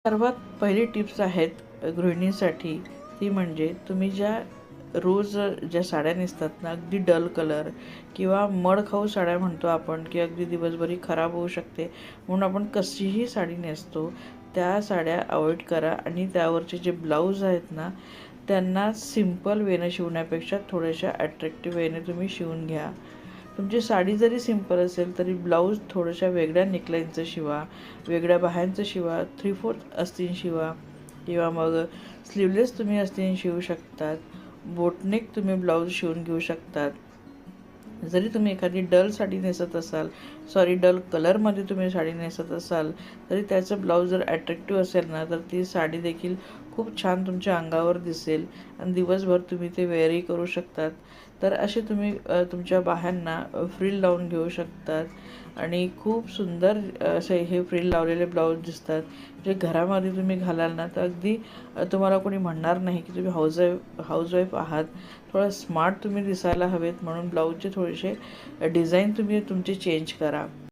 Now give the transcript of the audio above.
सर्वात पहिली टिप्स आहेत गृहिणींसाठी, ती म्हणजे तुम्ही रोज ज्या साड्या नेसतात ना, अगदी डल कलर किंवा मडखाऊ साड्या म्हणतो आपण, की अगदी दिवसभरी खराब होऊ शकते म्हणून आपण कशीही साडी नेसतो, त्या साड्या अवॉइड करा आणि त्यावरचे जे ब्लाऊज आहेत ना, त्यांना सिंपल वेनं शिवण्यापेक्षा थोड्याशा अट्रॅक्टिव्ह वेने तुम्ही शिवून घ्या. तुमची साडी जरी सिंपल असेल तरी ब्लाऊज थोड्याशा वेगळ्या नेकलाईनचं शिवा, वेगळ्या बाह्यांचं शिवा, 3/4 अस्तीन शिवा किंवा मग स्लीवलेस तुम्ही अस्तीन शिवू शकतात. बोटनेक तुम्ही ब्लाऊज शिवून घेऊ शकतात. जरी तुम्ही एखादी डल साडी नेसत असाल, डल कलरमध्ये तुम्ही साडी नेसत असाल, तरी त्याचं ब्लाऊज जर अट्रॅक्टिव्ह असेल ना, तर ती साडी देखील खूप छान तुमच्या अंगावर दिसेल आणि दिवसभर तुम्ही ते वेअरही करू शकतात. तर असे तुम्ही तुमच्या बाह्यांना फ्रिल लावून घेऊ शकतात आणि खूप सुंदर असे हे फ्रिल लावलेले ब्लाऊज दिसतात. जे घरामध्ये तुम्ही घालाल ना, तर अगदी तुम्हाला कोणी म्हणणार नाही की तुम्ही हाऊसवाईफ आहात. थोडं स्मार्ट तुम्ही दिसायला हवेत म्हणून ब्लाऊजचे थोडेसे डिझाईन तुम्ही तुमचे चेंज करा.